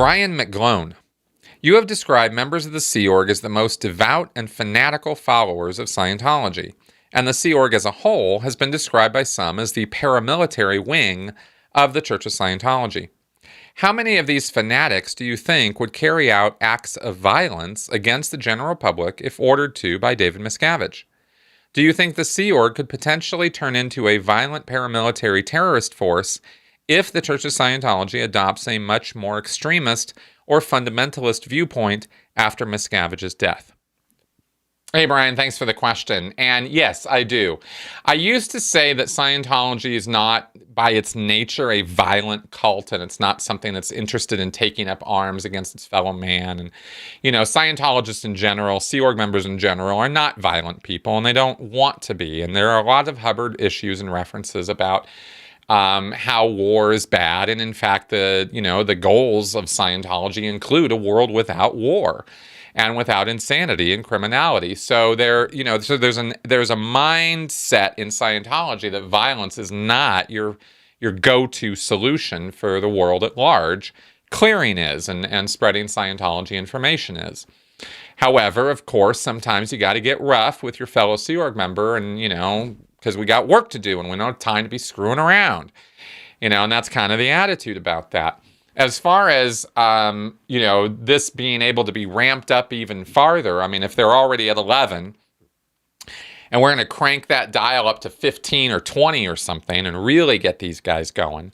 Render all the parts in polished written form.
Brian McGlone. You have described members of the Sea Org as the most devout and fanatical followers of Scientology, and the Sea Org as a whole has been described by some as the paramilitary wing of the Church of Scientology. How many of these fanatics do you think would carry out acts of violence against the general public if ordered to by David Miscavige? Do you think the Sea Org could potentially turn into a violent paramilitary terrorist force if the Church of Scientology adopts a much more extremist or fundamentalist viewpoint after Miscavige's death? Hey, Brian, thanks for the question. And yes, I do. I used to say that Scientology is not, by its nature, a violent cult, and it's not something that's interested in taking up arms against its fellow man. And, Scientologists in general, Sea Org members in general, are not violent people, and they don't want to be. And there are a lot of Hubbard issues and references about how war is bad. And in fact, the goals of Scientology include a world without war and without insanity and criminality. So there's a mindset in Scientology that violence is not your go-to solution for the world at large. Clearing is, and spreading Scientology information is. However, of course, sometimes you got to get rough with your fellow Sea Org member, and because we got work to do and we don't have time to be screwing around, and that's kind of the attitude about that. As far as, this being able to be ramped up even farther, I mean, if they're already at 11 and we're going to crank that dial up to 15 or 20 or something and really get these guys going,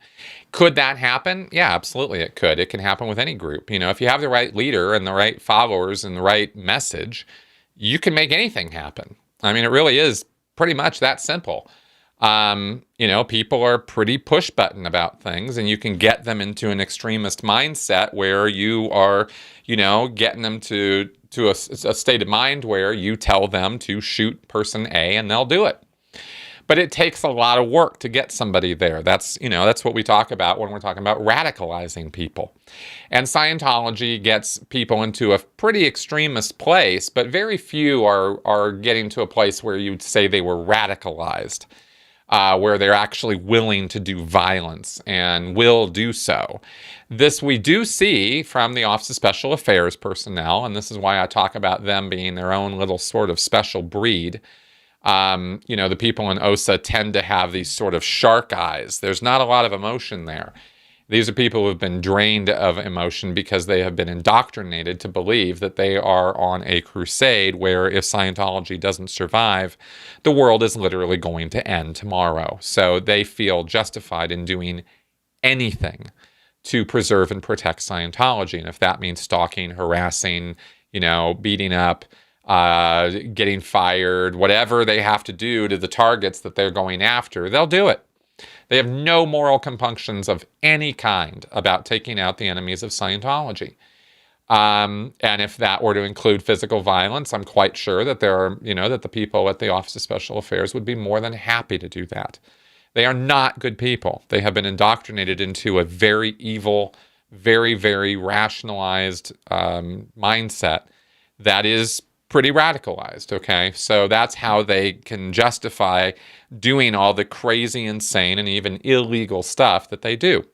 could that happen? Yeah, absolutely it could. It can happen with any group. If you have the right leader and the right followers and the right message, you can make anything happen. I mean, it really is pretty much that simple. People are pretty push button about things, and you can get them into an extremist mindset where you are, getting them to a state of mind where you tell them to shoot person A and they'll do it. But it takes a lot of work to get somebody there. That's what we talk about when we're talking about radicalizing people. And Scientology gets people into a pretty extremist place, but very few are getting to a place where you'd say they were radicalized. Where they're actually willing to do violence and will do so. This we do see from the Office of Special Affairs personnel, and this is why I talk about them being their own little sort of special breed. The people in OSA tend to have these sort of shark eyes. There's not a lot of emotion there. These are people who have been drained of emotion because they have been indoctrinated to believe that they are on a crusade where if Scientology doesn't survive, the world is literally going to end tomorrow. So they feel justified in doing anything to preserve and protect Scientology. And if that means stalking, harassing, beating up, getting fired, whatever they have to do to the targets that they're going after, they'll do it. They have no moral compunctions of any kind about taking out the enemies of Scientology. And if that were to include physical violence, I'm quite sure that that the people at the Office of Special Affairs would be more than happy to do that. They are not good people. They have been indoctrinated into a very evil, very, very rationalized mindset that is pretty radicalized, okay? So that's how they can justify doing all the crazy, insane, and even illegal stuff that they do.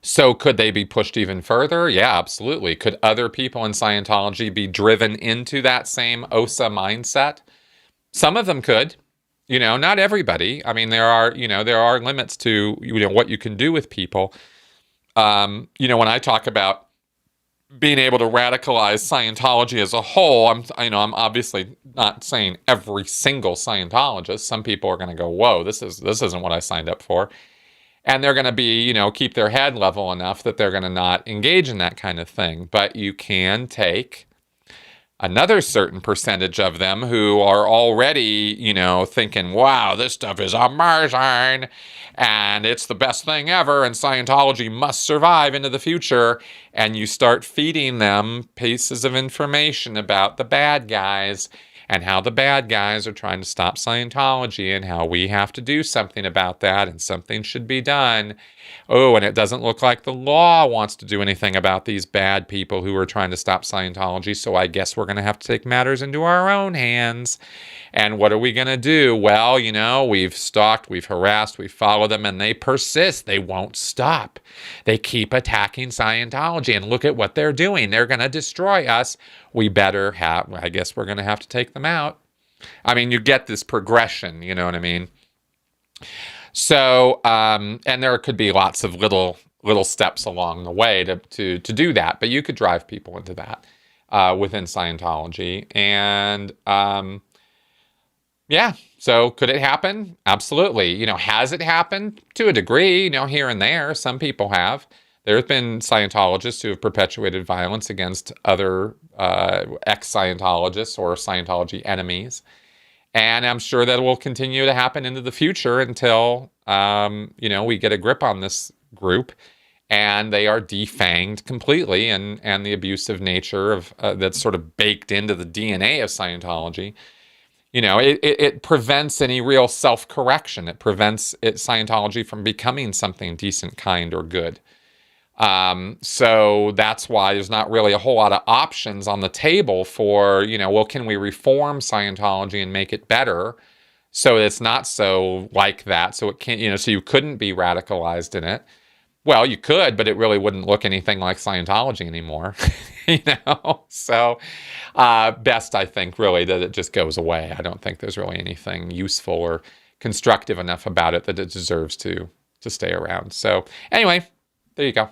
So could they be pushed even further? Yeah, absolutely. Could other people in Scientology be driven into that same OSA mindset? Some of them could. Not everybody. I mean, there are limits to, what you can do with people. When I talk about being able to radicalize Scientology as a whole, I'm obviously not saying every single Scientologist. Some people are going to go, whoa, this isn't what I signed up for. And they're going to be, keep their head level enough that they're going to not engage in that kind of thing. But you can take another certain percentage of them who are already, thinking, wow, this stuff is amazing and it's the best thing ever and Scientology must survive into the future. And you start feeding them pieces of information about the bad guys and how the bad guys are trying to stop Scientology and how we have to do something about that and something should be done. Oh, and it doesn't look like the law wants to do anything about these bad people who are trying to stop Scientology, so I guess we're going to have to take matters into our own hands. And what are we going to do? Well, we've stalked, we've harassed, we've followed them, and they persist. They won't stop. They keep attacking Scientology, and look at what they're doing. They're going to destroy us. I guess we're going to have to take them out. I mean, you get this progression, you know what I mean? So, and there could be lots of little steps along the way to do that, but you could drive people into that within Scientology. And yeah, so could it happen? Absolutely. Has it happened? To a degree, here and there. Some people have. There's been Scientologists who have perpetuated violence against other ex-Scientologists or Scientology enemies. And I'm sure that will continue to happen into the future until, we get a grip on this group and they are defanged completely. And the abusive nature of that's sort of baked into the DNA of Scientology, it prevents any real self-correction. It prevents Scientology from becoming something decent, kind, or good. So that's why there's not really a whole lot of options on the table for, can we reform Scientology and make it better so it's not so like that, so it can't, so you couldn't be radicalized in it. Well, you could, but it really wouldn't look anything like Scientology anymore, So best, I think, really, that it just goes away. I don't think there's really anything useful or constructive enough about it that it deserves to stay around. So anyway, there you go.